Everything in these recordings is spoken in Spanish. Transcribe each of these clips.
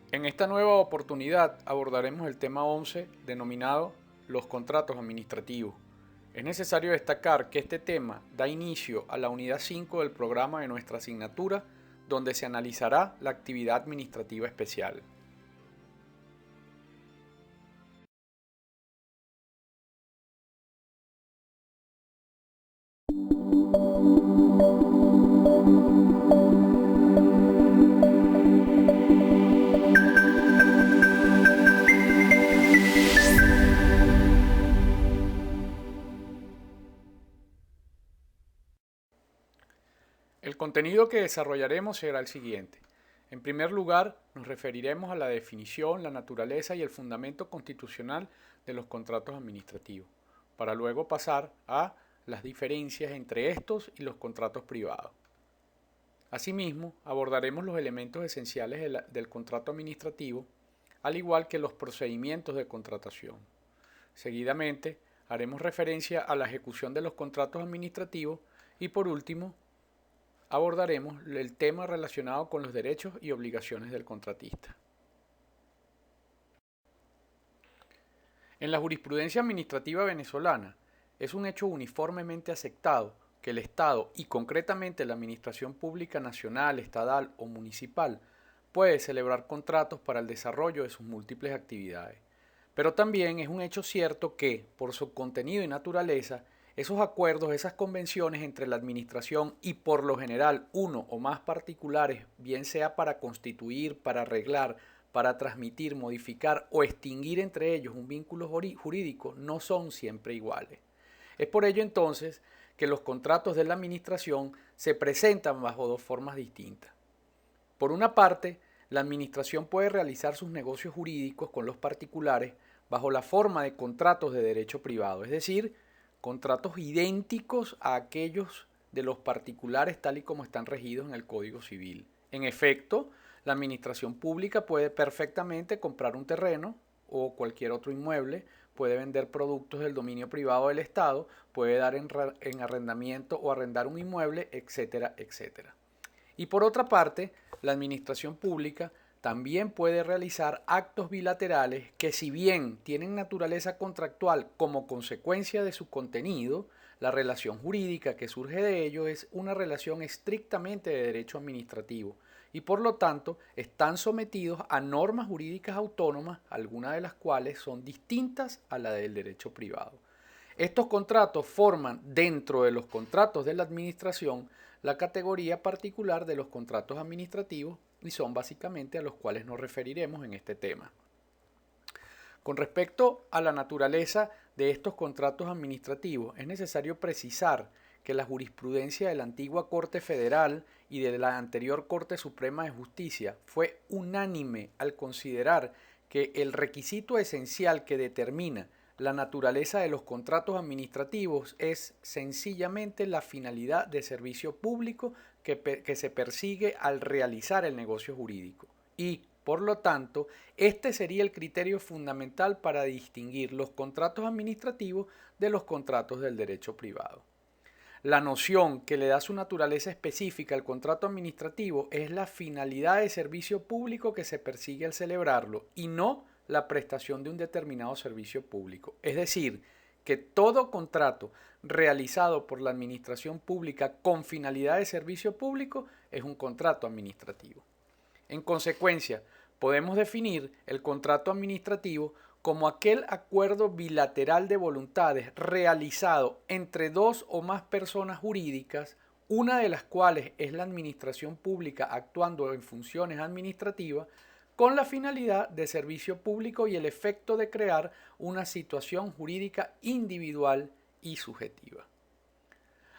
En esta nueva oportunidad abordaremos el tema 11 denominado los contratos administrativos. Es necesario destacar que este tema da inicio a la unidad 5 del programa de nuestra asignatura, donde se analizará la actividad administrativa especial. El contenido que desarrollaremos será el siguiente. En primer lugar, nos referiremos a la definición, la naturaleza y el fundamento constitucional de los contratos administrativos, para luego pasar a las diferencias entre estos y los contratos privados. Asimismo, abordaremos los elementos esenciales del contrato administrativo, al igual que los procedimientos de contratación. Seguidamente, haremos referencia a la ejecución de los contratos administrativos y, por último, abordaremos el tema relacionado con los derechos y obligaciones del contratista. En la jurisprudencia administrativa venezolana es un hecho uniformemente aceptado que el Estado y concretamente la Administración Pública Nacional, Estatal o Municipal puede celebrar contratos para el desarrollo de sus múltiples actividades. Pero también es un hecho cierto que, por su contenido y naturaleza, esos acuerdos, esas convenciones entre la administración y por lo general uno o más particulares, bien sea para constituir, para arreglar, para transmitir, modificar o extinguir entre ellos un vínculo jurídico, no son siempre iguales. Es por ello entonces que los contratos de la administración se presentan bajo dos formas distintas. Por una parte, la administración puede realizar sus negocios jurídicos con los particulares bajo la forma de contratos de derecho privado, es decir, contratos idénticos a aquellos de los particulares tal y como están regidos en el Código Civil. En efecto, la administración pública puede perfectamente comprar un terreno o cualquier otro inmueble, puede vender productos del dominio privado del Estado, puede dar en arrendamiento o arrendar un inmueble, etcétera, etcétera. Y por otra parte, la administración pública también puede realizar actos bilaterales que, si bien tienen naturaleza contractual como consecuencia de su contenido, la relación jurídica que surge de ello es una relación estrictamente de derecho administrativo y por lo tanto están sometidos a normas jurídicas autónomas, algunas de las cuales son distintas a la del derecho privado. Estos contratos forman dentro de los contratos de la administración la categoría particular de los contratos administrativos y son básicamente a los cuales nos referiremos en este tema. Con respecto a la naturaleza de estos contratos administrativos, es necesario precisar que la jurisprudencia de la antigua Corte Federal y de la anterior Corte Suprema de Justicia fue unánime al considerar que el requisito esencial que determina la naturaleza de los contratos administrativos es sencillamente la finalidad de servicio público que se persigue al realizar el negocio jurídico. Y, por lo tanto, este sería el criterio fundamental para distinguir los contratos administrativos de los contratos del derecho privado. La noción que le da su naturaleza específica al contrato administrativo es la finalidad de servicio público que se persigue al celebrarlo y no la prestación de un determinado servicio público. Es decir, que todo contrato realizado por la administración pública con finalidad de servicio público es un contrato administrativo. En consecuencia, podemos definir el contrato administrativo como aquel acuerdo bilateral de voluntades realizado entre dos o más personas jurídicas, una de las cuales es la administración pública actuando en funciones administrativas, con la finalidad de servicio público y el efecto de crear una situación jurídica individual y subjetiva.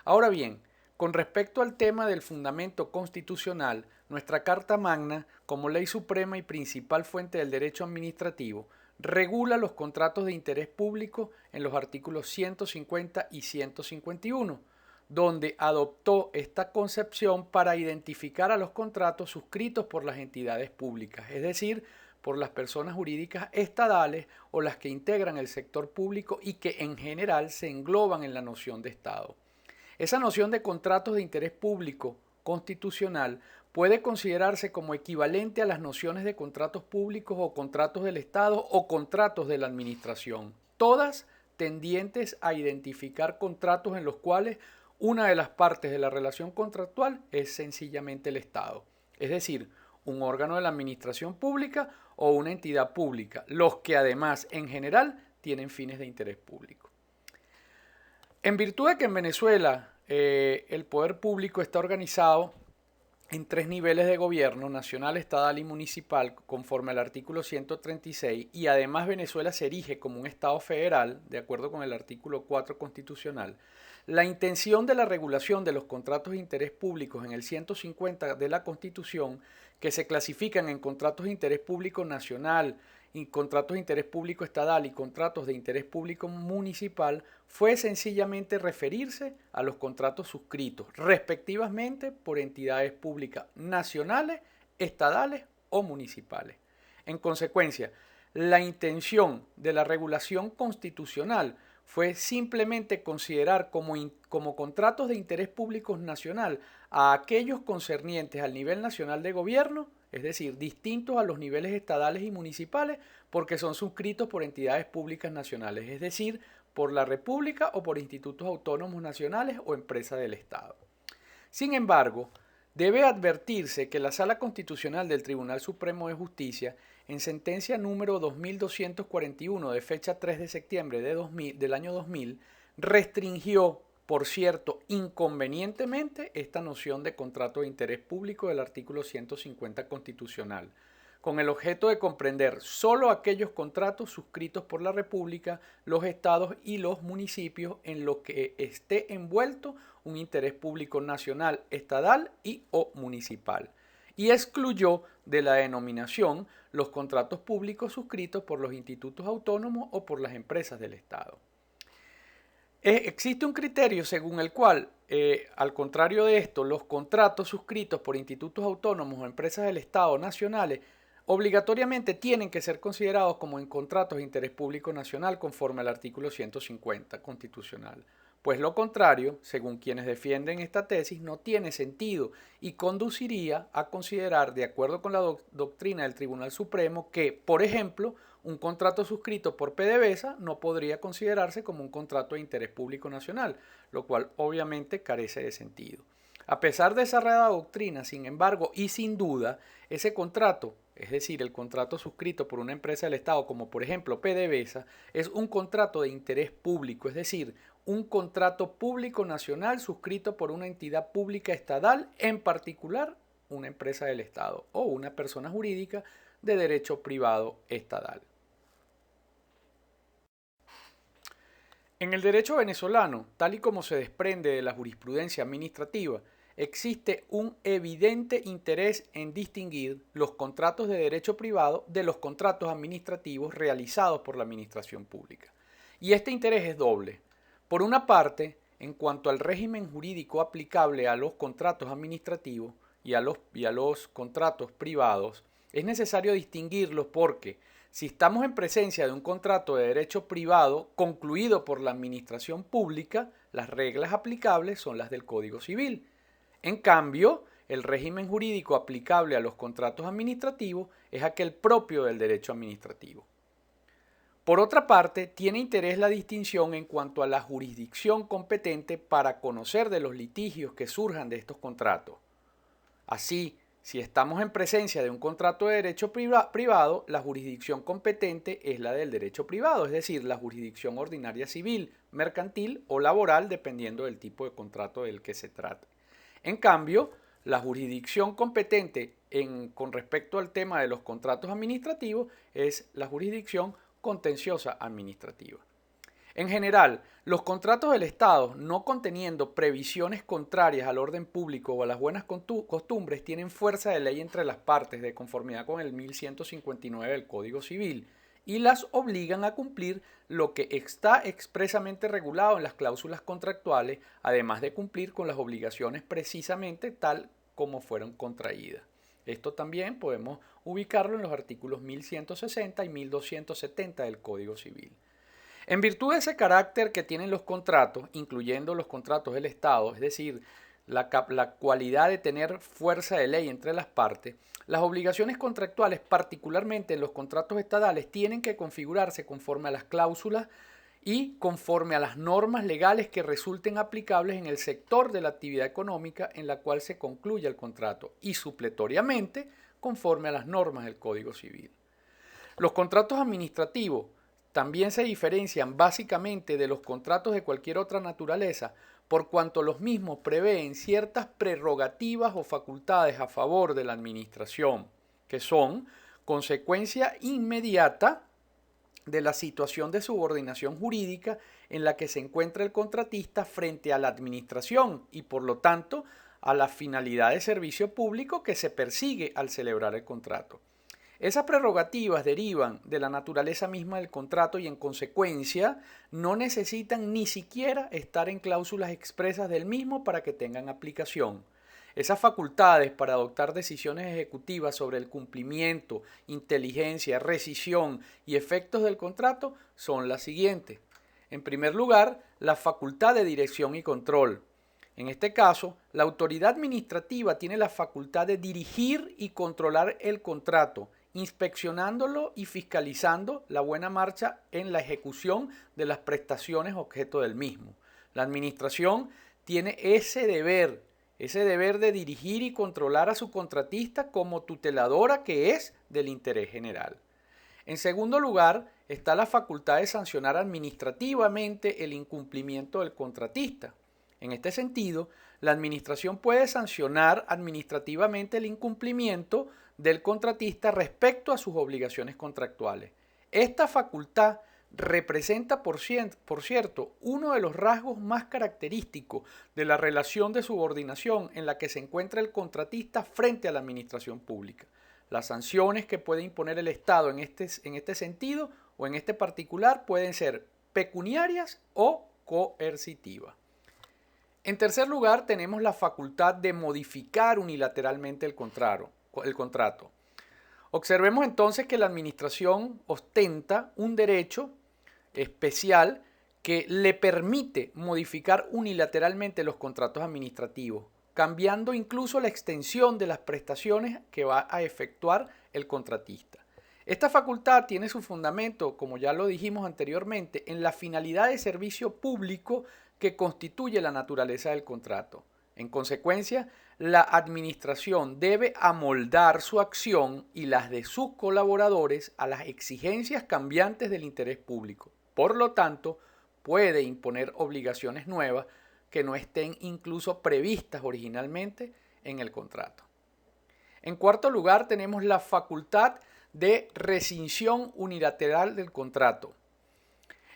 Ahora bien, con respecto al tema del fundamento constitucional, nuestra Carta Magna, como ley suprema y principal fuente del derecho administrativo, regula los contratos de interés público en los artículos 150 y 151, donde adoptó esta concepción para identificar a los contratos suscritos por las entidades públicas, es decir, por las personas jurídicas estatales o las que integran el sector público y que en general se engloban en la noción de Estado. Esa noción de contratos de interés público constitucional puede considerarse como equivalente a las nociones de contratos públicos o contratos del Estado o contratos de la administración, todas tendientes a identificar contratos en los cuales una de las partes de la relación contractual es sencillamente el Estado, es decir, un órgano de la administración pública o una entidad pública, los que además en general tienen fines de interés público. En virtud de que en Venezuela el poder público está organizado en tres niveles de gobierno, nacional, estatal y municipal, conforme al artículo 136, y además Venezuela se erige como un Estado federal, de acuerdo con el artículo 4 constitucional, la intención de la regulación de los contratos de interés públicos en el 150 de la Constitución, que se clasifican en contratos de interés público nacional, y contratos de interés público estatal y contratos de interés público municipal, fue sencillamente referirse a los contratos suscritos respectivamente por entidades públicas nacionales, estatales o municipales. En consecuencia, la intención de la regulación constitucional fue simplemente considerar como contratos de interés público nacional a aquellos concernientes al nivel nacional de gobierno, es decir, distintos a los niveles estatales y municipales, porque son suscritos por entidades públicas nacionales, es decir, por la República o por institutos autónomos nacionales o empresas del Estado. Sin embargo, debe advertirse que la Sala Constitucional del Tribunal Supremo de Justicia, en sentencia número 2241 de fecha 3 de septiembre del año 2000, restringió, por cierto, inconvenientemente esta noción de contrato de interés público del artículo 150 constitucional, con el objeto de comprender solo aquellos contratos suscritos por la República, los estados y los municipios en los que esté envuelto un interés público nacional, estatal y o municipal, y excluyó de la denominación los contratos públicos suscritos por los institutos autónomos o por las empresas del Estado. Existe un criterio según el cual, al contrario de esto, los contratos suscritos por institutos autónomos o empresas del Estado nacionales obligatoriamente tienen que ser considerados como en contratos de interés público nacional conforme al artículo 150 constitucional. Pues lo contrario, según quienes defienden esta tesis, no tiene sentido y conduciría a considerar, de acuerdo con la doctrina del Tribunal Supremo, que, por ejemplo, un contrato suscrito por PDVSA no podría considerarse como un contrato de interés público nacional, lo cual obviamente carece de sentido. A pesar de esa errada doctrina, sin embargo, y sin duda, ese contrato, es decir, el contrato suscrito por una empresa del Estado, como por ejemplo PDVSA, es un contrato de interés público, es decir, un contrato público nacional suscrito por una entidad pública estatal, en particular una empresa del Estado o una persona jurídica de derecho privado estatal. En el derecho venezolano, tal y como se desprende de la jurisprudencia administrativa, existe un evidente interés en distinguir los contratos de derecho privado de los contratos administrativos realizados por la administración pública. Y este interés es doble. Por una parte, en cuanto al régimen jurídico aplicable a los contratos administrativos y a los contratos privados, es necesario distinguirlos porque si estamos en presencia de un contrato de derecho privado concluido por la administración pública, las reglas aplicables son las del Código Civil. En cambio, el régimen jurídico aplicable a los contratos administrativos es aquel propio del derecho administrativo. Por otra parte, tiene interés la distinción en cuanto a la jurisdicción competente para conocer de los litigios que surjan de estos contratos. Así, si estamos en presencia de un contrato de derecho privado, la jurisdicción competente es la del derecho privado, es decir, la jurisdicción ordinaria civil, mercantil o laboral, dependiendo del tipo de contrato del que se trate. En cambio, la jurisdicción competente con respecto al tema de los contratos administrativos es la jurisdicción contenciosa administrativa. En general, los contratos del Estado, no conteniendo previsiones contrarias al orden público o a las buenas costumbres, tienen fuerza de ley entre las partes de conformidad con el 1159 del Código Civil y las obligan a cumplir lo que está expresamente regulado en las cláusulas contractuales, además de cumplir con las obligaciones precisamente tal como fueron contraídas. Esto también podemos ubicarlo en los artículos 1160 y 1270 del Código Civil. En virtud de ese carácter que tienen los contratos, incluyendo los contratos del Estado, es decir, la cualidad de tener fuerza de ley entre las partes, las obligaciones contractuales, particularmente en los contratos estadales, tienen que configurarse conforme a las cláusulas y conforme a las normas legales que resulten aplicables en el sector de la actividad económica en la cual se concluya el contrato y supletoriamente conforme a las normas del Código Civil. Los contratos administrativos también se diferencian básicamente de los contratos de cualquier otra naturaleza por cuanto los mismos prevén ciertas prerrogativas o facultades a favor de la administración, que son consecuencia inmediata de la situación de subordinación jurídica en la que se encuentra el contratista frente a la administración y por lo tanto a la finalidad de servicio público que se persigue al celebrar el contrato. Esas prerrogativas derivan de la naturaleza misma del contrato y en consecuencia no necesitan ni siquiera estar en cláusulas expresas del mismo para que tengan aplicación. Esas facultades para adoptar decisiones ejecutivas sobre el cumplimiento, inteligencia, rescisión y efectos del contrato son las siguientes. En primer lugar, la facultad de dirección y control. En este caso, la autoridad administrativa tiene la facultad de dirigir y controlar el contrato, inspeccionándolo y fiscalizando la buena marcha en la ejecución de las prestaciones objeto del mismo. La administración tiene ese deber de dirigir y controlar a su contratista como tuteladora que es del interés general. En segundo lugar, está la facultad de sancionar administrativamente el incumplimiento del contratista. En este sentido, la administración puede sancionar administrativamente el incumplimiento del contratista respecto a sus obligaciones contractuales. Esta facultad representa, por cierto, uno de los rasgos más característicos de la relación de subordinación en la que se encuentra el contratista frente a la administración pública. Las sanciones que puede imponer el Estado en este sentido o en este particular pueden ser pecuniarias o coercitivas. En tercer lugar, tenemos la facultad de modificar unilateralmente el contrato. Observemos entonces que la administración ostenta un derecho especial que le permite modificar unilateralmente los contratos administrativos, cambiando incluso la extensión de las prestaciones que va a efectuar el contratista. Esta facultad tiene su fundamento, como ya lo dijimos anteriormente, en la finalidad de servicio público que constituye la naturaleza del contrato. En consecuencia, la administración debe amoldar su acción y las de sus colaboradores a las exigencias cambiantes del interés público. Por lo tanto, puede imponer obligaciones nuevas que no estén incluso previstas originalmente en el contrato. En cuarto lugar, tenemos la facultad de rescisión unilateral del contrato.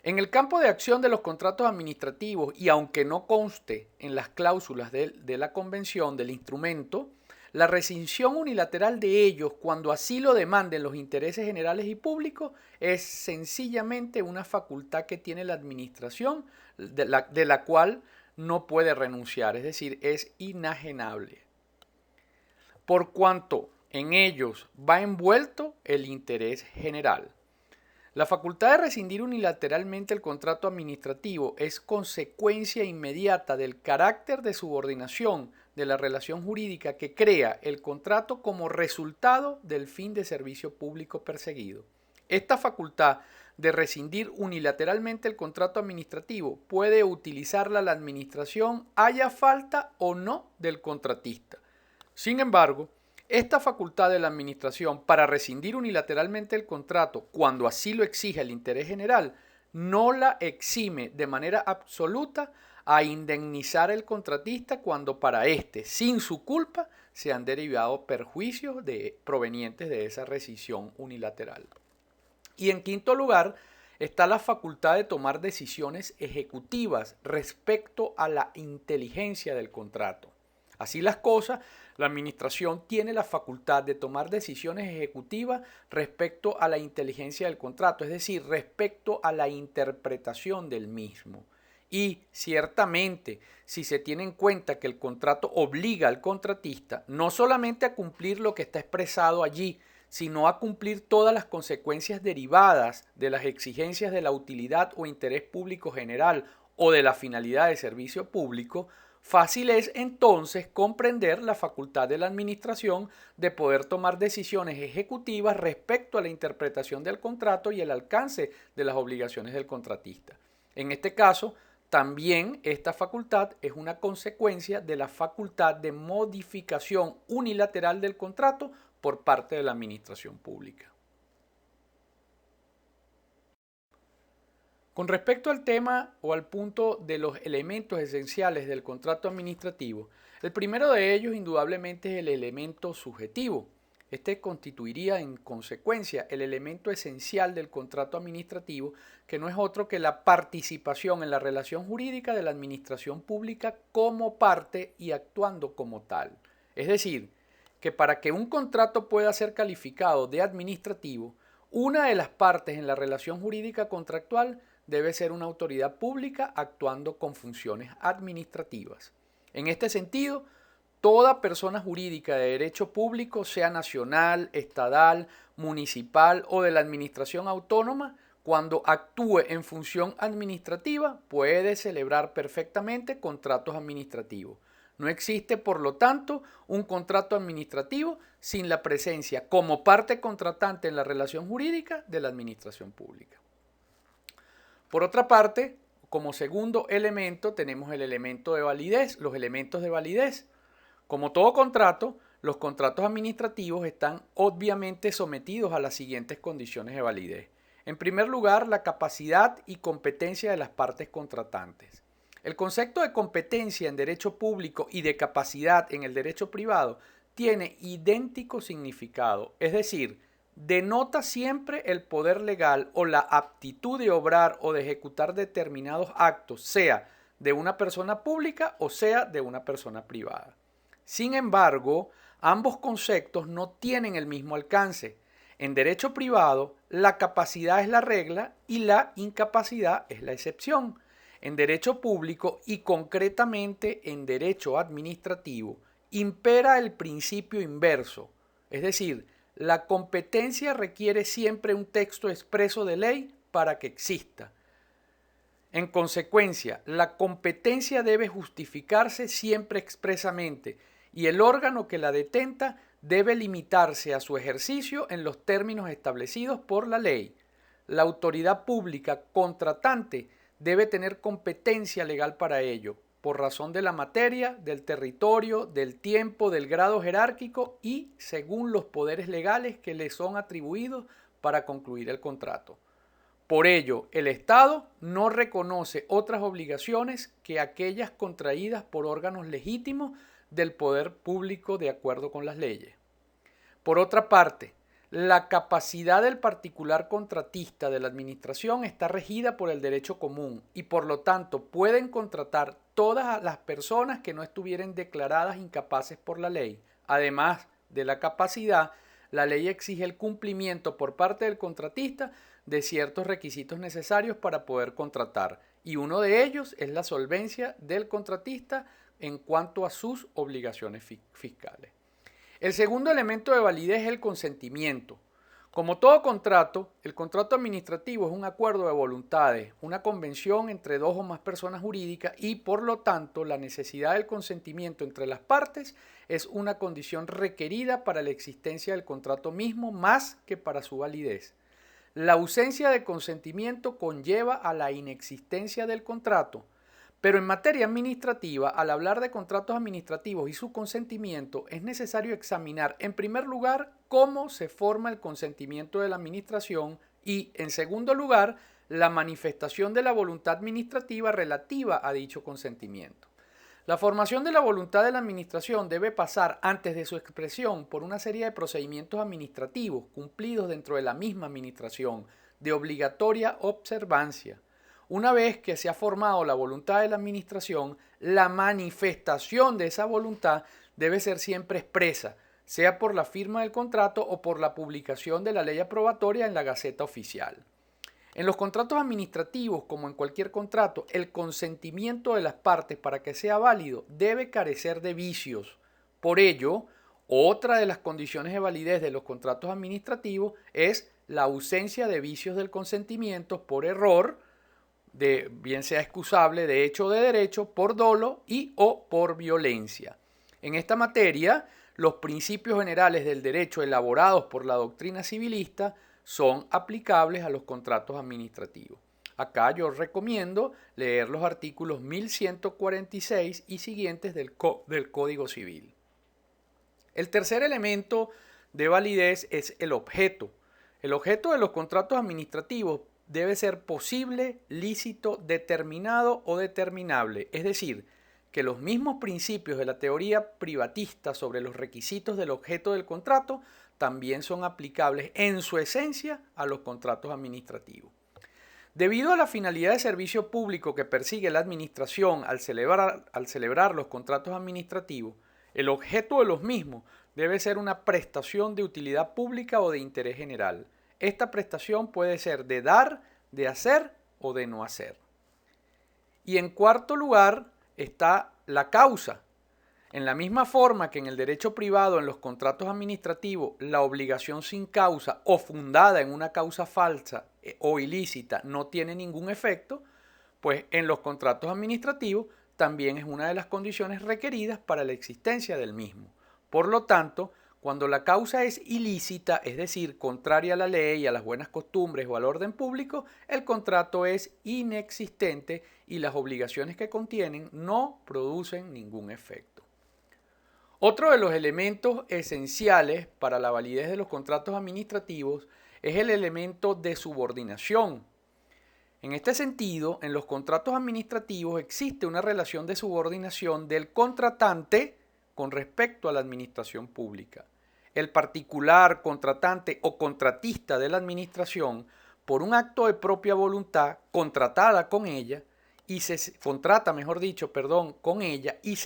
En el campo de acción de los contratos administrativos, y aunque no conste en las cláusulas de la convención del instrumento, la rescisión unilateral de ellos, cuando así lo demanden los intereses generales y públicos, es sencillamente una facultad que tiene la administración, de la cual no puede renunciar, es decir, es inajenable. Por cuanto en ellos va envuelto el interés general. La facultad de rescindir unilateralmente el contrato administrativo es consecuencia inmediata del carácter de subordinación de la relación jurídica que crea el contrato como resultado del fin de servicio público perseguido. Esta facultad de rescindir unilateralmente el contrato administrativo puede utilizarla la administración haya falta o no del contratista. Sin embargo, esta facultad de la administración para rescindir unilateralmente el contrato cuando así lo exige el interés general no la exime de manera absoluta a indemnizar al contratista cuando para éste, sin su culpa, se han derivado perjuicios provenientes de esa rescisión unilateral. Y en quinto lugar, está la facultad de tomar decisiones ejecutivas respecto a la inteligencia del contrato. Así las cosas, la administración tiene la facultad de tomar decisiones ejecutivas respecto a la inteligencia del contrato, es decir, respecto a la interpretación del mismo. Y ciertamente, si se tiene en cuenta que el contrato obliga al contratista no solamente a cumplir lo que está expresado allí, sino a cumplir todas las consecuencias derivadas de las exigencias de la utilidad o interés público general o de la finalidad de servicio público, fácil es entonces comprender la facultad de la administración de poder tomar decisiones ejecutivas respecto a la interpretación del contrato y el alcance de las obligaciones del contratista. En este caso, también esta facultad es una consecuencia de la facultad de modificación unilateral del contrato por parte de la administración pública. Con respecto al tema o al punto de los elementos esenciales del contrato administrativo, el primero de ellos indudablemente es el elemento subjetivo. Este constituiría en consecuencia el elemento esencial del contrato administrativo, que no es otro que la participación en la relación jurídica de la administración pública como parte y actuando como tal. Es decir, que para que un contrato pueda ser calificado de administrativo, una de las partes en la relación jurídica contractual debe ser una autoridad pública actuando con funciones administrativas. En este sentido, toda persona jurídica de derecho público, sea nacional, estatal, municipal o de la administración autónoma, cuando actúe en función administrativa, puede celebrar perfectamente contratos administrativos. No existe, por lo tanto, un contrato administrativo sin la presencia como parte contratante en la relación jurídica de la administración pública. Por otra parte, como segundo elemento tenemos el elemento de validez, los elementos de validez. Como todo contrato, los contratos administrativos están obviamente sometidos a las siguientes condiciones de validez. En primer lugar, la capacidad y competencia de las partes contratantes. El concepto de competencia en derecho público y de capacidad en el derecho privado tiene idéntico significado, es decir, denota siempre el poder legal o la aptitud de obrar o de ejecutar determinados actos, sea de una persona pública o sea de una persona privada. Sin embargo, ambos conceptos no tienen el mismo alcance. En derecho privado, la capacidad es la regla y la incapacidad es la excepción. En derecho público y concretamente en derecho administrativo, impera el principio inverso, es decir, la competencia requiere siempre un texto expreso de ley para que exista. En consecuencia, la competencia debe justificarse siempre expresamente y el órgano que la detenta debe limitarse a su ejercicio en los términos establecidos por la ley. La autoridad pública contratante debe tener competencia legal para ello, por razón de la materia, del territorio, del tiempo, del grado jerárquico y según los poderes legales que le son atribuidos para concluir el contrato. Por ello, el Estado no reconoce otras obligaciones que aquellas contraídas por órganos legítimos del poder público de acuerdo con las leyes. Por otra parte, la capacidad del particular contratista de la administración está regida por el derecho común y por lo tanto pueden contratar todas las personas que no estuvieran declaradas incapaces por la ley. Además de la capacidad, la ley exige el cumplimiento por parte del contratista de ciertos requisitos necesarios para poder contratar y uno de ellos es la solvencia del contratista en cuanto a sus obligaciones fiscales. El segundo elemento de validez es el consentimiento. Como todo contrato, el contrato administrativo es un acuerdo de voluntades, una convención entre dos o más personas jurídicas y, por lo tanto, la necesidad del consentimiento entre las partes es una condición requerida para la existencia del contrato mismo más que para su validez. La ausencia de consentimiento conlleva a la inexistencia del contrato. Pero en materia administrativa, al hablar de contratos administrativos y su consentimiento, es necesario examinar en primer lugar cómo se forma el consentimiento de la administración y, en segundo lugar, la manifestación de la voluntad administrativa relativa a dicho consentimiento. La formación de la voluntad de la administración debe pasar antes de su expresión por una serie de procedimientos administrativos cumplidos dentro de la misma administración, de obligatoria observancia. Una vez que se ha formado la voluntad de la administración, la manifestación de esa voluntad debe ser siempre expresa, sea por la firma del contrato o por la publicación de la ley aprobatoria en la Gaceta Oficial. En los contratos administrativos, como en cualquier contrato, el consentimiento de las partes para que sea válido debe carecer de vicios. Por ello, otra de las condiciones de validez de los contratos administrativos es la ausencia de vicios del consentimiento por error, bien sea excusable de hecho o de derecho, por dolo y o por violencia. En esta materia, los principios generales del derecho elaborados por la doctrina civilista son aplicables a los contratos administrativos. Acá yo recomiendo leer los artículos 1146 y siguientes del Código Civil. El tercer elemento de validez es el objeto. El objeto de los contratos administrativos debe ser posible, lícito, determinado o determinable, es decir, que los mismos principios de la teoría privatista sobre los requisitos del objeto del contrato también son aplicables en su esencia a los contratos administrativos. Debido a la finalidad de servicio público que persigue la administración al celebrar los contratos administrativos, el objeto de los mismos debe ser una prestación de utilidad pública o de interés general. Esta prestación puede ser de dar, de hacer o de no hacer. Y en cuarto lugar está la causa. En la misma forma que en el derecho privado, en los contratos administrativos, la obligación sin causa o fundada en una causa falsa o ilícita no tiene ningún efecto, pues en los contratos administrativos también es una de las condiciones requeridas para la existencia del mismo. Por lo tanto, cuando la causa es ilícita, es decir, contraria a la ley, a las buenas costumbres o al orden público, el contrato es inexistente y las obligaciones que contienen no producen ningún efecto. Otro de los elementos esenciales para la validez de los contratos administrativos es el elemento de subordinación. En este sentido, en los contratos administrativos existe una relación de subordinación del contratante con respecto a la administración pública. El particular, contratante o contratista de la administración, por un acto de propia voluntad, contrata, con ella y se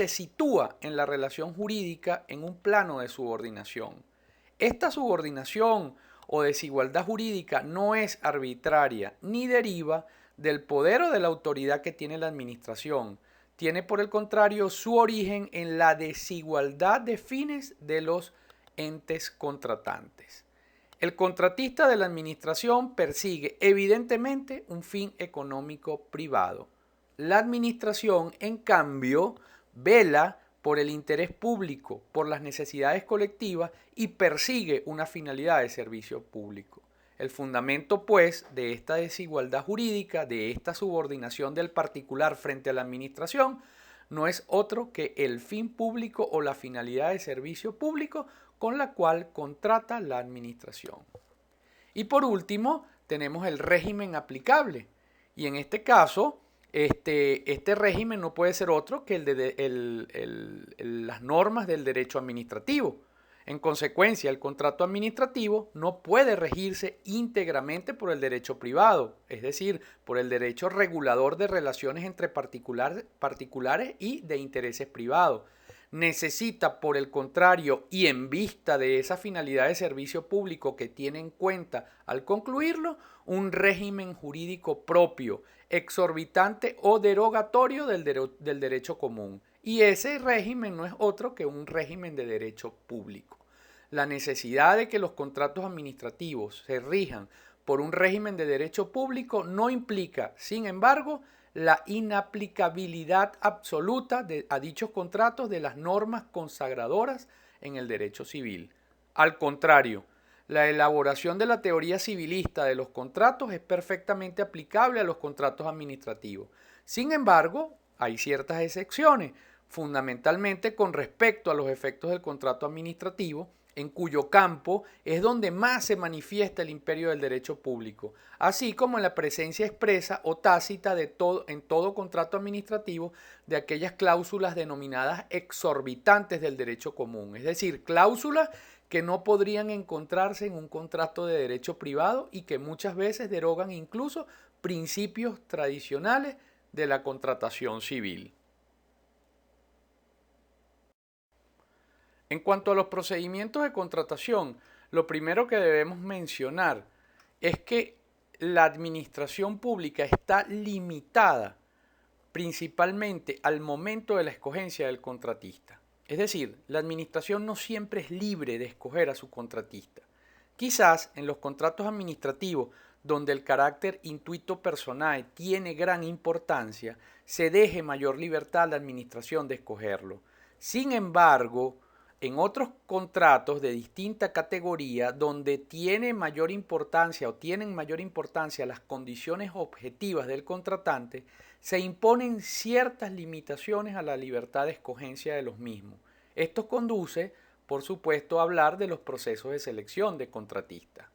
sitúa en la relación jurídica en un plano de subordinación. Esta subordinación o desigualdad jurídica no es arbitraria ni deriva del poder o de la autoridad que tiene la administración. Tiene, por el contrario, su origen en la desigualdad de fines de los entes contratantes. El contratista de la administración persigue evidentemente un fin económico privado. La administración, en cambio, vela por el interés público, por las necesidades colectivas y persigue una finalidad de servicio público. El fundamento, pues, de esta desigualdad jurídica, de esta subordinación del particular frente a la administración, no es otro que el fin público o la finalidad de servicio público con la cual contrata la administración. Y por último, tenemos el régimen aplicable. Y en este caso, este régimen no puede ser otro que las normas del derecho administrativo. En consecuencia, el contrato administrativo no puede regirse íntegramente por el derecho privado, es decir, por el derecho regulador de relaciones entre particulares y de intereses privados. Necesita, por el contrario, y en vista de esa finalidad de servicio público que tiene en cuenta al concluirlo, un régimen jurídico propio, exorbitante o derogatorio del derecho común. Y ese régimen no es otro que un régimen de derecho público. La necesidad de que los contratos administrativos se rijan por un régimen de derecho público no implica, sin embargo, la inaplicabilidad absoluta a dichos contratos de las normas consagradoras en el derecho civil. Al contrario, la elaboración de la teoría civilista de los contratos es perfectamente aplicable a los contratos administrativos. Sin embargo, hay ciertas excepciones, fundamentalmente con respecto a los efectos del contrato administrativo, en cuyo campo es donde más se manifiesta el imperio del derecho público, así como en la presencia expresa o tácita en todo contrato administrativo de aquellas cláusulas denominadas exorbitantes del derecho común, es decir, cláusulas que no podrían encontrarse en un contrato de derecho privado y que muchas veces derogan incluso principios tradicionales de la contratación civil. En cuanto a los procedimientos de contratación, lo primero que debemos mencionar es que la administración pública está limitada principalmente al momento de la escogencia del contratista. Es decir, la administración no siempre es libre de escoger a su contratista. Quizás en los contratos administrativos donde el carácter intuito personae tiene gran importancia, se deje mayor libertad a la administración de escogerlo. Sin embargo, en otros contratos de distinta categoría, donde tiene mayor importancia o tienen mayor importancia las condiciones objetivas del contratante, se imponen ciertas limitaciones a la libertad de escogencia de los mismos. Esto conduce, por supuesto, a hablar de los procesos de selección de contratistas.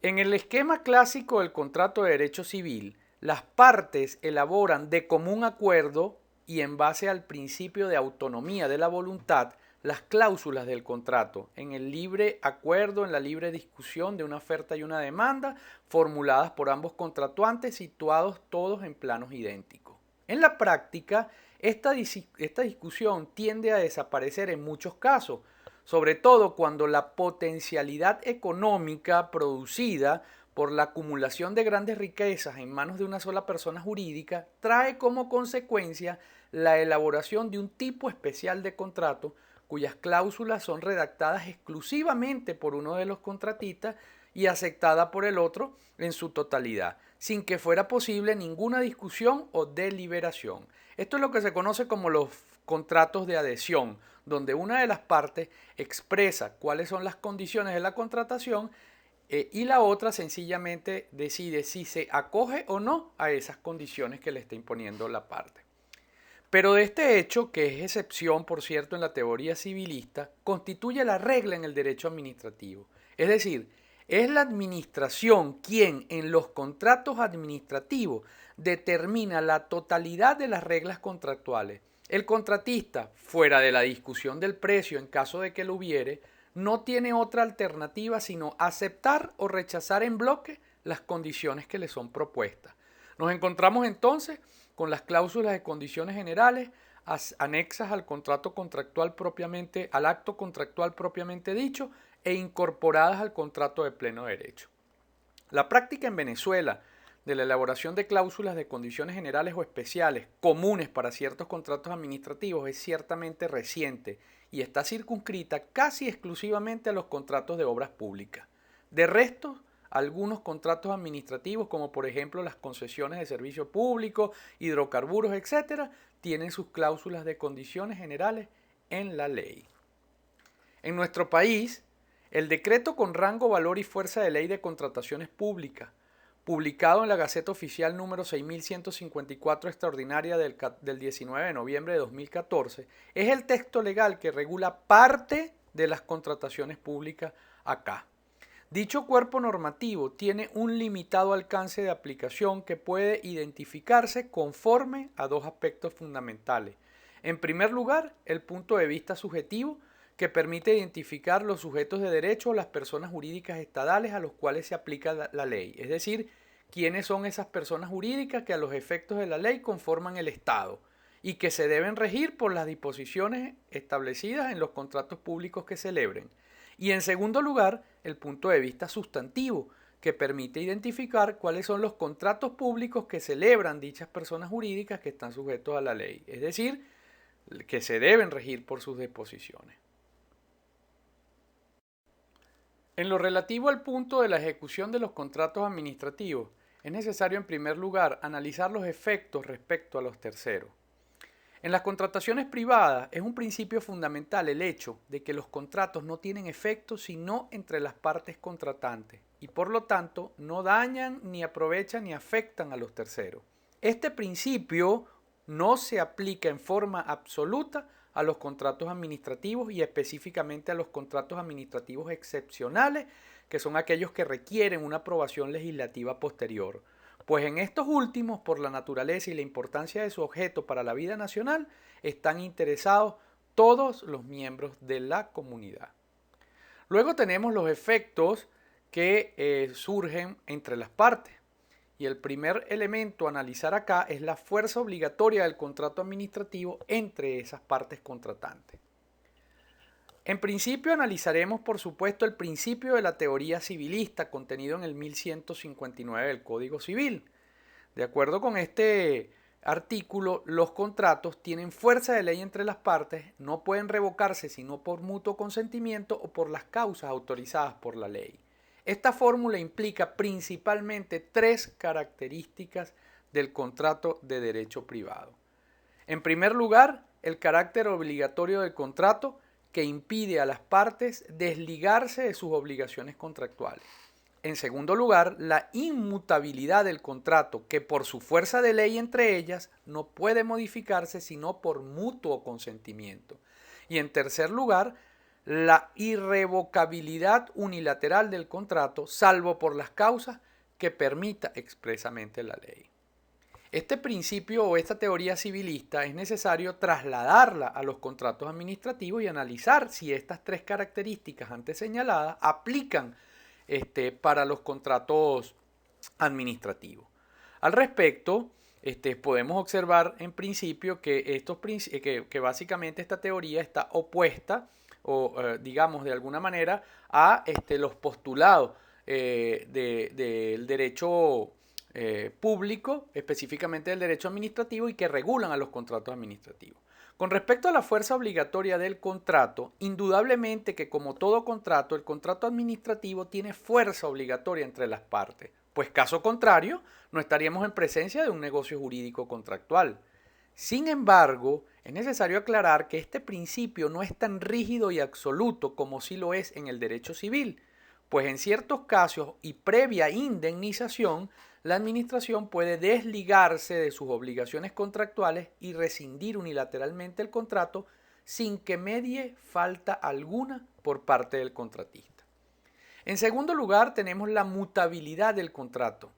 En el esquema clásico del contrato de derecho civil, las partes elaboran de común acuerdo y en base al principio de autonomía de la voluntad las cláusulas del contrato, en el libre acuerdo, en la libre discusión de una oferta y una demanda, formuladas por ambos contratuantes, situados todos en planos idénticos. En la práctica, esta discusión tiende a desaparecer en muchos casos, sobre todo cuando la potencialidad económica producida por la acumulación de grandes riquezas en manos de una sola persona jurídica trae como consecuencia la elaboración de un tipo especial de contrato cuyas cláusulas son redactadas exclusivamente por uno de los contratistas y aceptada por el otro en su totalidad, sin que fuera posible ninguna discusión o deliberación. Esto es lo que se conoce como los contratos de adhesión, donde una de las partes expresa cuáles son las condiciones de la contratación y la otra sencillamente decide si se acoge o no a esas condiciones que le está imponiendo la parte. Pero de este hecho, que es excepción, por cierto, en la teoría civilista, constituye la regla en el derecho administrativo. Es decir, es la administración quien en los contratos administrativos determina la totalidad de las reglas contractuales. El contratista, fuera de la discusión del precio en caso de que lo hubiere, no tiene otra alternativa sino aceptar o rechazar en bloque las condiciones que le son propuestas. Nos encontramos entonces con las cláusulas de condiciones generales anexas al contrato contractual propiamente, al acto contractual propiamente dicho e incorporadas al contrato de pleno derecho. La práctica en Venezuela de la elaboración de cláusulas de condiciones generales o especiales comunes para ciertos contratos administrativos es ciertamente reciente y está circunscrita casi exclusivamente a los contratos de obras públicas. De resto, algunos contratos administrativos, como por ejemplo las concesiones de servicio público, hidrocarburos, etc., tienen sus cláusulas de condiciones generales en la ley. En nuestro país, el decreto con rango, valor y fuerza de ley de contrataciones públicas, publicado en la Gaceta Oficial número 6154 extraordinaria del 19 de noviembre de 2014, es el texto legal que regula parte de las contrataciones públicas acá. Dicho cuerpo normativo tiene un limitado alcance de aplicación que puede identificarse conforme a dos aspectos fundamentales. En primer lugar, el punto de vista subjetivo, que permite identificar los sujetos de derecho o las personas jurídicas estatales a los cuales se aplica la ley, es decir, quiénes son esas personas jurídicas que a los efectos de la ley conforman el Estado y que se deben regir por las disposiciones establecidas en los contratos públicos que celebren. Y en segundo lugar, el punto de vista sustantivo, que permite identificar cuáles son los contratos públicos que celebran dichas personas jurídicas que están sujetos a la ley, es decir, que se deben regir por sus disposiciones. En lo relativo al punto de la ejecución de los contratos administrativos, es necesario en primer lugar analizar los efectos respecto a los terceros. En las contrataciones privadas es un principio fundamental el hecho de que los contratos no tienen efecto sino entre las partes contratantes y por lo tanto no dañan, ni aprovechan, ni afectan a los terceros. Este principio no se aplica en forma absoluta a los contratos administrativos y específicamente a los contratos administrativos excepcionales, que son aquellos que requieren una aprobación legislativa posterior. Pues en estos últimos, por la naturaleza y la importancia de su objeto para la vida nacional, están interesados todos los miembros de la comunidad. Luego tenemos los efectos que surgen entre las partes. Y el primer elemento a analizar acá es la fuerza obligatoria del contrato administrativo entre esas partes contratantes. En principio analizaremos, por supuesto, el principio de la teoría civilista contenido en el 1159 del Código Civil. De acuerdo con este artículo, los contratos tienen fuerza de ley entre las partes, no pueden revocarse sino por mutuo consentimiento o por las causas autorizadas por la ley. Esta fórmula implica principalmente tres características del contrato de derecho privado. En primer lugar, el carácter obligatorio del contrato que impide a las partes desligarse de sus obligaciones contractuales. En segundo lugar, la inmutabilidad del contrato, que por su fuerza de ley entre ellas no puede modificarse sino por mutuo consentimiento. Y en tercer lugar, la irrevocabilidad unilateral del contrato, salvo por las causas que permita expresamente la ley. Este principio o esta teoría civilista es necesario trasladarla a los contratos administrativos y analizar si estas tres características antes señaladas aplican para los contratos administrativos. Al respecto, podemos observar en principio que, que básicamente esta teoría está opuesta o digamos de alguna manera a los postulados del derecho público, específicamente del derecho administrativo y que regulan a los contratos administrativos. Con respecto a la fuerza obligatoria del contrato, indudablemente que como todo contrato, el contrato administrativo tiene fuerza obligatoria entre las partes, pues caso contrario, no estaríamos en presencia de un negocio jurídico contractual. Sin embargo, es necesario aclarar que este principio no es tan rígido y absoluto como sí lo es en el derecho civil, pues en ciertos casos y previa indemnización, la administración puede desligarse de sus obligaciones contractuales y rescindir unilateralmente el contrato sin que medie falta alguna por parte del contratista. En segundo lugar, tenemos la mutabilidad del contrato.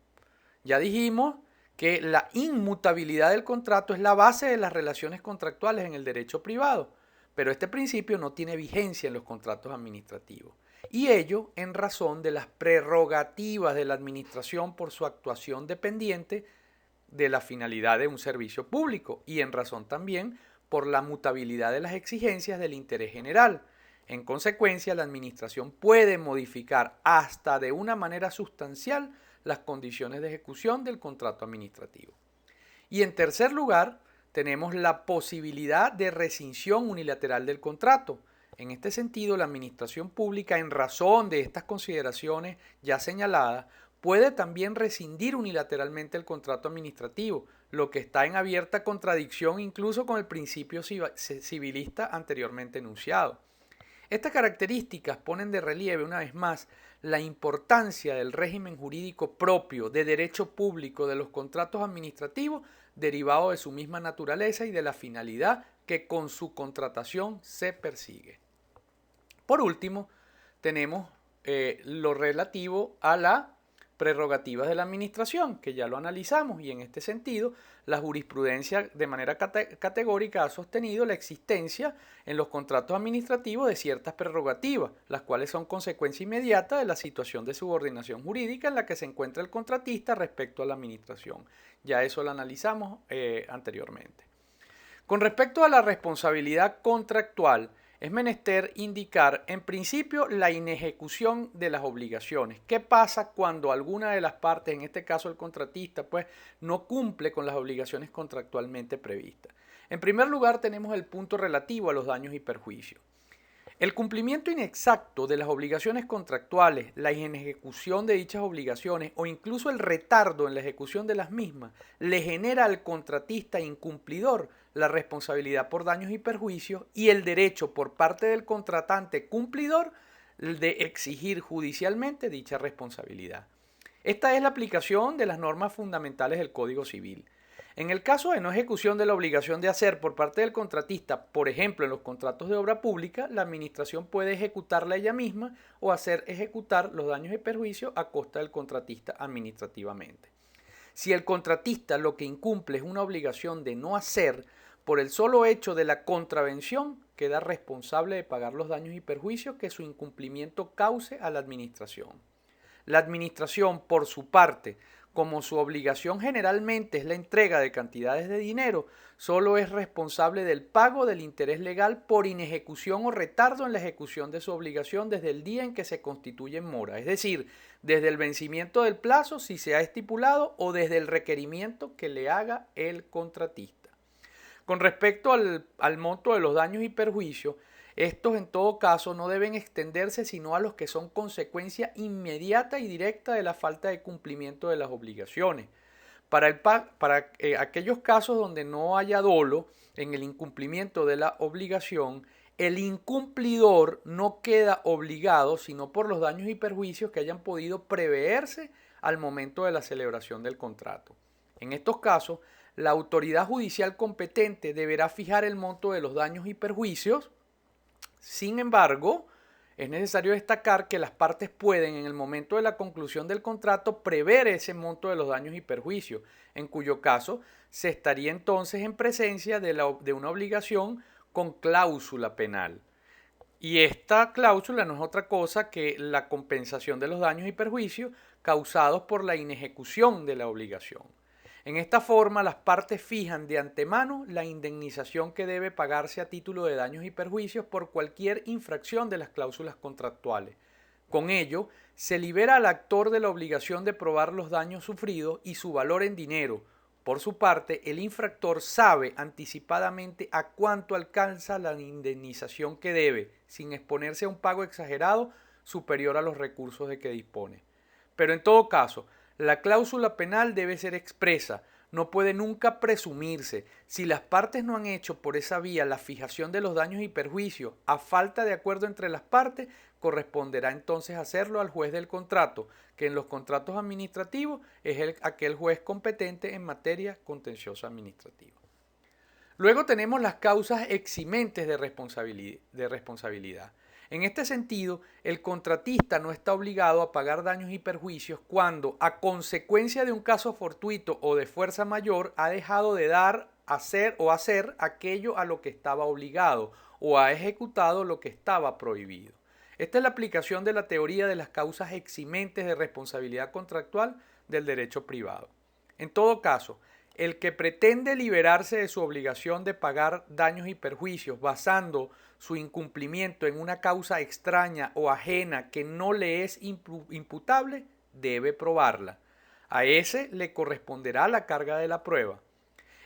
Ya dijimos que la inmutabilidad del contrato es la base de las relaciones contractuales en el derecho privado, pero este principio no tiene vigencia en los contratos administrativos. Y ello en razón de las prerrogativas de la administración por su actuación dependiente de la finalidad de un servicio público y en razón también por la mutabilidad de las exigencias del interés general. En consecuencia, la administración puede modificar hasta de una manera sustancial las condiciones de ejecución del contrato administrativo. Y en tercer lugar, tenemos la posibilidad de rescisión unilateral del contrato. En este sentido, la administración pública, en razón de estas consideraciones ya señaladas, puede también rescindir unilateralmente el contrato administrativo, lo que está en abierta contradicción incluso con el principio civilista anteriormente enunciado. Estas características ponen de relieve una vez más la importancia del régimen jurídico propio de derecho público de los contratos administrativos derivado de su misma naturaleza y de la finalidad que con su contratación se persigue. Por último, tenemos lo relativo a las prerrogativas de la administración, que ya lo analizamos, y en este sentido, la jurisprudencia de manera categórica ha sostenido la existencia en los contratos administrativos de ciertas prerrogativas, las cuales son consecuencia inmediata de la situación de subordinación jurídica en la que se encuentra el contratista respecto a la administración. Ya eso lo analizamos anteriormente. Con respecto a la responsabilidad contractual, es menester indicar en principio la inejecución de las obligaciones. ¿Qué pasa cuando alguna de las partes, en este caso el contratista, pues no cumple con las obligaciones contractualmente previstas? En primer lugar tenemos el punto relativo a los daños y perjuicios. El cumplimiento inexacto de las obligaciones contractuales, la inejecución de dichas obligaciones o incluso el retardo en la ejecución de las mismas le genera al contratista incumplidor la responsabilidad por daños y perjuicios y el derecho por parte del contratante cumplidor de exigir judicialmente dicha responsabilidad. Esta es la aplicación de las normas fundamentales del Código Civil. En el caso de no ejecución de la obligación de hacer por parte del contratista, por ejemplo en los contratos de obra pública, la administración puede ejecutarla ella misma o hacer ejecutar los daños y perjuicios a costa del contratista administrativamente. Si el contratista lo que incumple es una obligación de no hacer, por el solo hecho de la contravención, queda responsable de pagar los daños y perjuicios que su incumplimiento cause a la administración. La administración, por su parte, como su obligación generalmente es la entrega de cantidades de dinero, solo es responsable del pago del interés legal por inejecución o retardo en la ejecución de su obligación desde el día en que se constituye en mora, es decir, desde el vencimiento del plazo si se ha estipulado o desde el requerimiento que le haga el contratista. Con respecto al monto de los daños y perjuicios, Estos en todo caso no deben extenderse sino a los que son consecuencia inmediata y directa de la falta de cumplimiento de las obligaciones. Para aquellos casos donde no haya dolo en el incumplimiento de la obligación, el incumplidor no queda obligado sino por los daños y perjuicios que hayan podido preverse al momento de la celebración del contrato. En estos casos, la autoridad judicial competente deberá fijar el monto de los daños y perjuicios. Sin embargo, es necesario destacar que las partes pueden, en el momento de la conclusión del contrato, prever ese monto de los daños y perjuicios, en cuyo caso se estaría entonces en presencia de una obligación con cláusula penal. Y esta cláusula no es otra cosa que la compensación de los daños y perjuicios causados por la inejecución de la obligación. En esta forma, las partes fijan de antemano la indemnización que debe pagarse a título de daños y perjuicios por cualquier infracción de las cláusulas contractuales. Con ello, se libera al actor de la obligación de probar los daños sufridos y su valor en dinero. Por su parte, el infractor sabe anticipadamente a cuánto alcanza la indemnización que debe, sin exponerse a un pago exagerado superior a los recursos de que dispone. Pero en todo caso, la cláusula penal debe ser expresa, no puede nunca presumirse. Si las partes no han hecho por esa vía la fijación de los daños y perjuicios a falta de acuerdo entre las partes, corresponderá entonces hacerlo al juez del contrato, que en los contratos administrativos es aquel juez competente en materia contenciosa administrativa. Luego tenemos las causas eximentes de responsabilidad. En este sentido, el contratista no está obligado a pagar daños y perjuicios cuando, a consecuencia de un caso fortuito o de fuerza mayor, ha dejado de dar, hacer aquello a lo que estaba obligado o ha ejecutado lo que estaba prohibido. Esta es la aplicación de la teoría de las causas eximentes de responsabilidad contractual del derecho privado. En todo caso, el que pretende liberarse de su obligación de pagar daños y perjuicios basando su incumplimiento en una causa extraña o ajena que no le es imputable, debe probarla. A ese le corresponderá la carga de la prueba.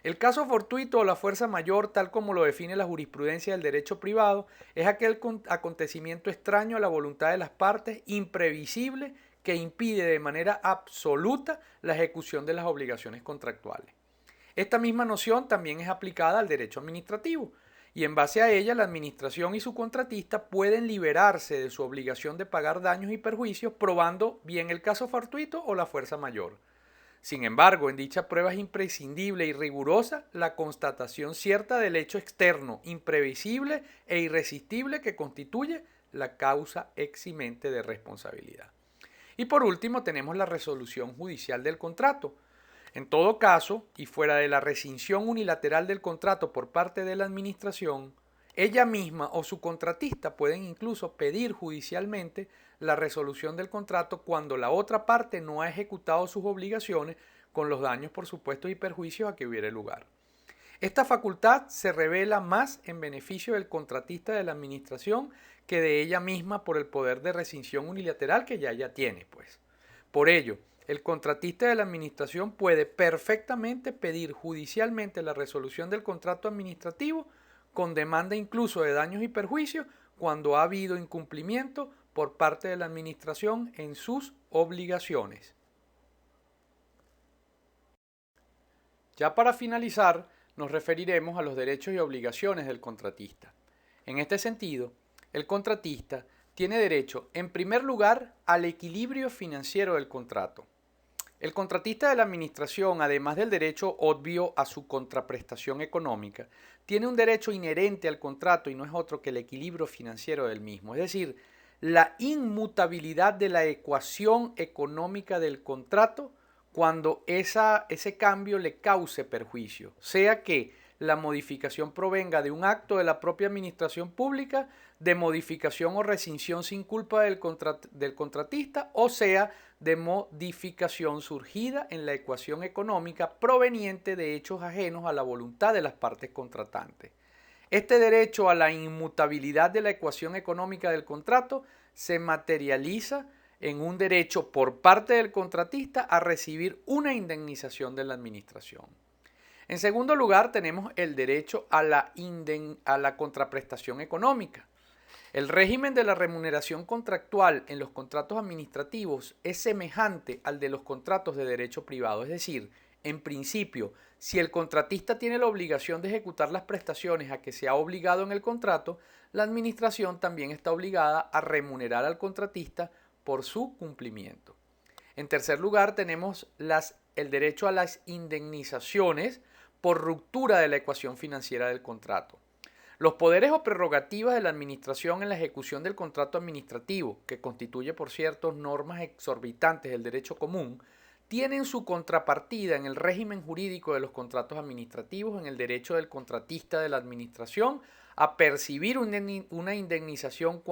El caso fortuito o la fuerza mayor, tal como lo define la jurisprudencia del derecho privado, es aquel acontecimiento extraño a la voluntad de las partes, imprevisible, que impide de manera absoluta la ejecución de las obligaciones contractuales. Esta misma noción también es aplicada al derecho administrativo, y en base a ella la administración y su contratista pueden liberarse de su obligación de pagar daños y perjuicios probando bien el caso fortuito o la fuerza mayor. Sin embargo, en dicha prueba es imprescindible y rigurosa la constatación cierta del hecho externo, imprevisible e irresistible que constituye la causa eximente de responsabilidad. Y por último tenemos la resolución judicial del contrato. En todo caso, y fuera de la rescisión unilateral del contrato por parte de la administración, ella misma o su contratista pueden incluso pedir judicialmente la resolución del contrato cuando la otra parte no ha ejecutado sus obligaciones con los daños, por supuesto, y perjuicios a que hubiere lugar. Esta facultad se revela más en beneficio del contratista de la administración que de ella misma por el poder de rescisión unilateral que ya tiene, pues. Por ello, el contratista de la administración puede perfectamente pedir judicialmente la resolución del contrato administrativo con demanda incluso de daños y perjuicios cuando ha habido incumplimiento por parte de la administración en sus obligaciones. Ya para finalizar, nos referiremos a los derechos y obligaciones del contratista. En este sentido, el contratista tiene derecho, en primer lugar, al equilibrio financiero del contrato. El contratista de la administración, además del derecho obvio a su contraprestación económica, tiene un derecho inherente al contrato y no es otro que el equilibrio financiero del mismo, es decir, la inmutabilidad de la ecuación económica del contrato cuando ese cambio le cause perjuicio, sea que la modificación provenga de un acto de la propia administración pública, de modificación o rescisión sin culpa del contratista, o sea, de modificación surgida en la ecuación económica proveniente de hechos ajenos a la voluntad de las partes contratantes. Este derecho a la inmutabilidad de la ecuación económica del contrato se materializa en un derecho por parte del contratista a recibir una indemnización de la administración. En segundo lugar, tenemos el derecho a la contraprestación económica. El régimen de la remuneración contractual en los contratos administrativos es semejante al de los contratos de derecho privado, es decir, en principio, si el contratista tiene la obligación de ejecutar las prestaciones a que se ha obligado en el contrato, la administración también está obligada a remunerar al contratista por su cumplimiento. En tercer lugar, tenemos el derecho a las indemnizaciones por ruptura de la ecuación financiera del contrato. Los poderes o prerrogativas de la administración en la ejecución del contrato administrativo, que constituye, por cierto, normas exorbitantes del derecho común, tienen su contrapartida en el régimen jurídico de los contratos administrativos, en el derecho del contratista de la administración a percibir una indemnización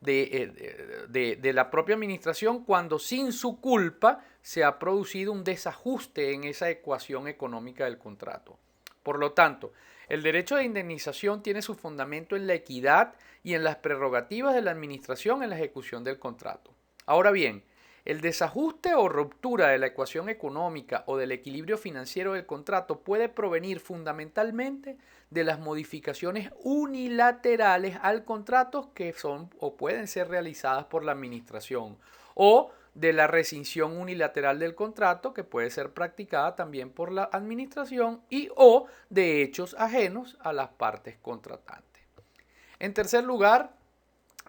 de la propia administración cuando sin su culpa se ha producido un desajuste en esa ecuación económica del contrato. Por lo tanto, el derecho de indemnización tiene su fundamento en la equidad y en las prerrogativas de la administración en la ejecución del contrato. Ahora bien, el desajuste o ruptura de la ecuación económica o del equilibrio financiero del contrato puede provenir fundamentalmente de las modificaciones unilaterales al contrato que son o pueden ser realizadas por la administración o de la rescisión unilateral del contrato que puede ser practicada también por la administración y o de hechos ajenos a las partes contratantes. En tercer lugar,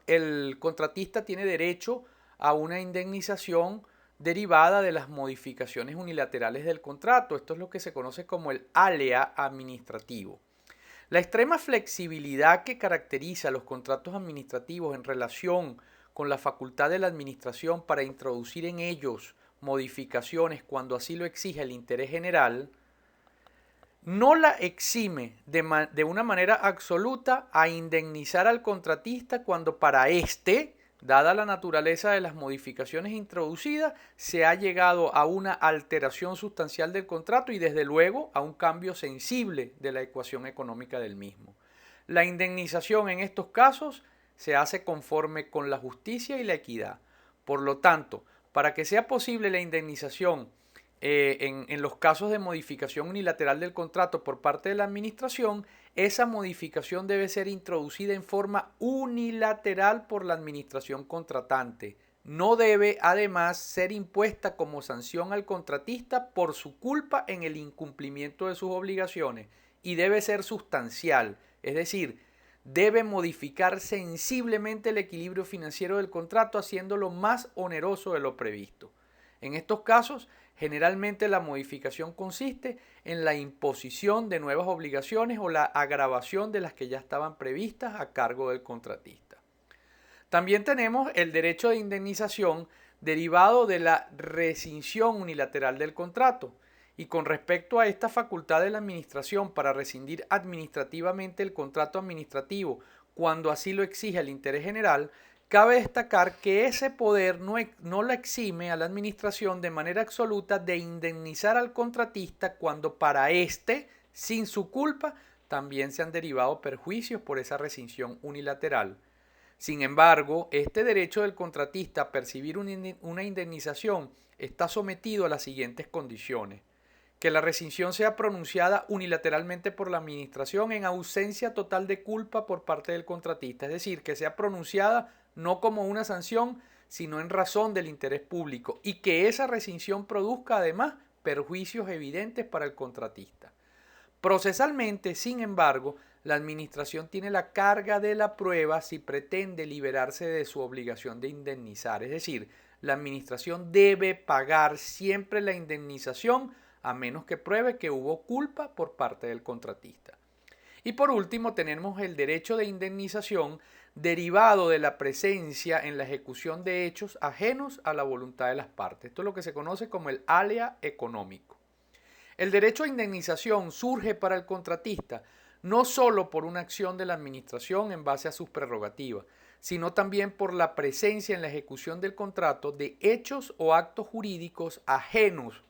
el contratista tiene derecho a una indemnización derivada de las modificaciones unilaterales del contrato. Esto es lo que se conoce como el alea administrativo. La extrema flexibilidad que caracteriza los contratos administrativos en relación con la facultad de la administración para introducir en ellos modificaciones cuando así lo exige el interés general, no la exime de una manera absoluta a indemnizar al contratista cuando para éste, dada la naturaleza de las modificaciones introducidas, se ha llegado a una alteración sustancial del contrato y desde luego a un cambio sensible de la ecuación económica del mismo. La indemnización en estos casos se hace conforme con la justicia y la equidad. Por lo tanto, para que sea posible la indemnización en los casos de modificación unilateral del contrato por parte de la administración, esa modificación debe ser introducida en forma unilateral por la administración contratante. No debe, además, ser impuesta como sanción al contratista por su culpa en el incumplimiento de sus obligaciones y debe ser sustancial, es decir, debe modificar sensiblemente el equilibrio financiero del contrato haciéndolo más oneroso de lo previsto. En estos casos, generalmente la modificación consiste en la imposición de nuevas obligaciones o la agravación de las que ya estaban previstas a cargo del contratista. También tenemos el derecho de indemnización derivado de la rescisión unilateral del contrato. Y con respecto a esta facultad de la administración para rescindir administrativamente el contrato administrativo cuando así lo exige el interés general, cabe destacar que ese poder no la exime a la administración de manera absoluta de indemnizar al contratista cuando para éste, sin su culpa, también se han derivado perjuicios por esa rescisión unilateral. Sin embargo, este derecho del contratista a percibir una indemnización está sometido a las siguientes condiciones: que la rescisión sea pronunciada unilateralmente por la administración en ausencia total de culpa por parte del contratista, es decir, que sea pronunciada no como una sanción, sino en razón del interés público y que esa rescisión produzca además perjuicios evidentes para el contratista. Procesalmente, sin embargo, la administración tiene la carga de la prueba si pretende liberarse de su obligación de indemnizar, es decir, la administración debe pagar siempre la indemnización a menos que pruebe que hubo culpa por parte del contratista. Y por último tenemos el derecho de indemnización derivado de la presencia en la ejecución de hechos ajenos a la voluntad de las partes. Esto es lo que se conoce como el alea económico. El derecho a indemnización surge para el contratista no solo por una acción de la administración en base a sus prerrogativas, sino también por la presencia en la ejecución del contrato de hechos o actos jurídicos ajenos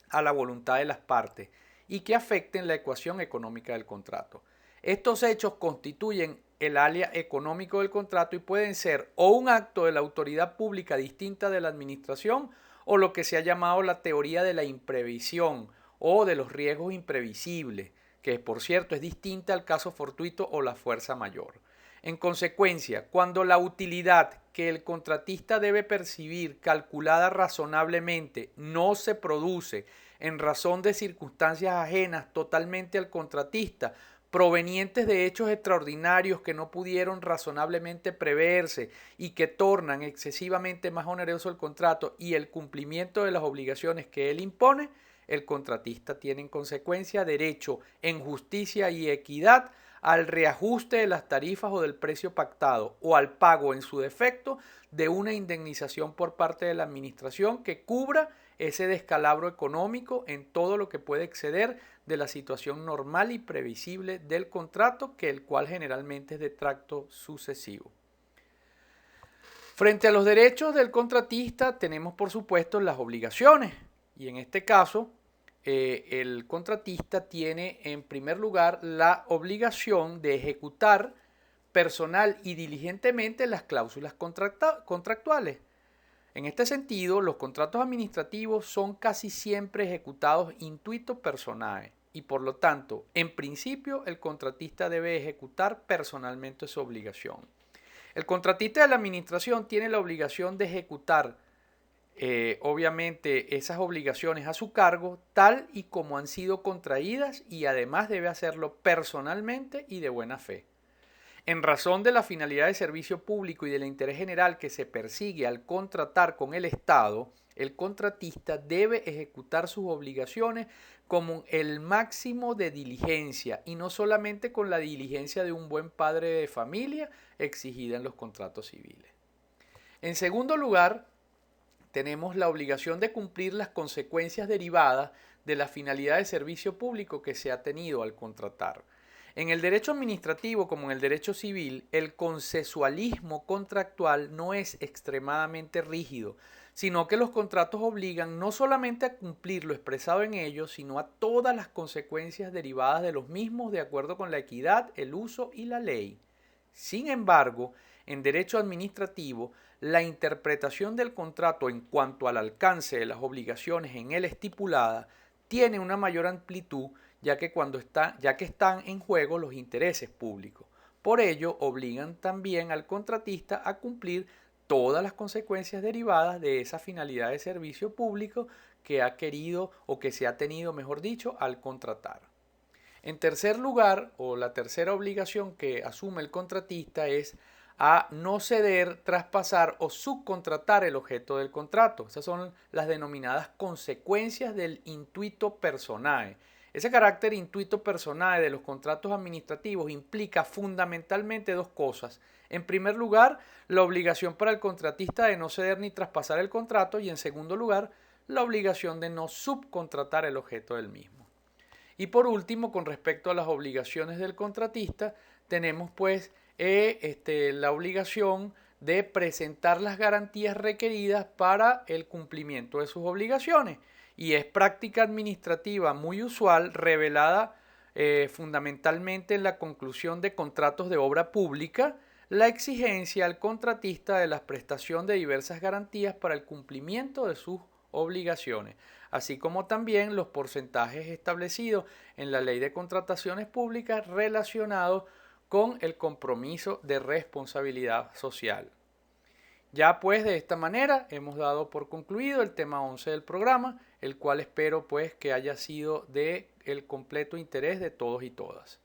a la voluntad de las partes y que afecten la ecuación económica del contrato. Estos hechos constituyen el alea económico del contrato y pueden ser o un acto de la autoridad pública distinta de la administración o lo que se ha llamado la teoría de la imprevisión o de los riesgos imprevisibles, que por cierto es distinta al caso fortuito o la fuerza mayor. En consecuencia, cuando la utilidad que el contratista debe percibir calculada razonablemente no se produce en razón de circunstancias ajenas totalmente al contratista, provenientes de hechos extraordinarios que no pudieron razonablemente preverse y que tornan excesivamente más oneroso el contrato y el cumplimiento de las obligaciones que él impone, el contratista tiene en consecuencia derecho en justicia y equidad al reajuste de las tarifas o del precio pactado o al pago en su defecto de una indemnización por parte de la administración que cubra ese descalabro económico en todo lo que puede exceder de la situación normal y previsible del contrato, que el cual generalmente es de tracto sucesivo. Frente a los derechos del contratista tenemos por supuesto las obligaciones, y en este caso el contratista tiene en primer lugar la obligación de ejecutar personal y diligentemente las cláusulas contractuales. En este sentido, los contratos administrativos son casi siempre ejecutados intuito personae y por lo tanto, en principio, el contratista debe ejecutar personalmente su obligación. El contratista de la administración tiene la obligación de ejecutar obviamente esas obligaciones a su cargo tal y como han sido contraídas y además debe hacerlo personalmente y de buena fe. En razón de la finalidad de servicio público y del interés general que se persigue al contratar con el Estado, el contratista debe ejecutar sus obligaciones con el máximo de diligencia y no solamente con la diligencia de un buen padre de familia exigida en los contratos civiles. En segundo lugar, tenemos la obligación de cumplir las consecuencias derivadas de la finalidad de servicio público que se ha tenido al contratar. En el derecho administrativo como en el derecho civil, el consensualismo contractual no es extremadamente rígido, sino que los contratos obligan no solamente a cumplir lo expresado en ellos, sino a todas las consecuencias derivadas de los mismos de acuerdo con la equidad, el uso y la ley. Sin embargo, en derecho administrativo, la interpretación del contrato en cuanto al alcance de las obligaciones en él estipuladas tiene una mayor amplitud ya que están en juego los intereses públicos. Por ello, obligan también al contratista a cumplir todas las consecuencias derivadas de esa finalidad de servicio público que ha querido o que se ha tenido, mejor dicho, al contratar. En tercer lugar, o la tercera obligación que asume el contratista es a no ceder, traspasar o subcontratar el objeto del contrato. Esas son las denominadas consecuencias del intuito personae. Ese carácter intuito personae de los contratos administrativos implica fundamentalmente dos cosas. En primer lugar, la obligación para el contratista de no ceder ni traspasar el contrato y en segundo lugar, la obligación de no subcontratar el objeto del mismo. Y por último, con respecto a las obligaciones del contratista, tenemos pues la obligación de presentar las garantías requeridas para el cumplimiento de sus obligaciones. Y es práctica administrativa muy usual, revelada fundamentalmente en la conclusión de contratos de obra pública, la exigencia al contratista de la prestación de diversas garantías para el cumplimiento de sus obligaciones, así como también los porcentajes establecidos en la Ley de Contrataciones Públicas relacionados con el compromiso de responsabilidad social. Ya pues de esta manera hemos dado por concluido el tema 11 del programa, el cual espero pues que haya sido de el completo interés de todos y todas.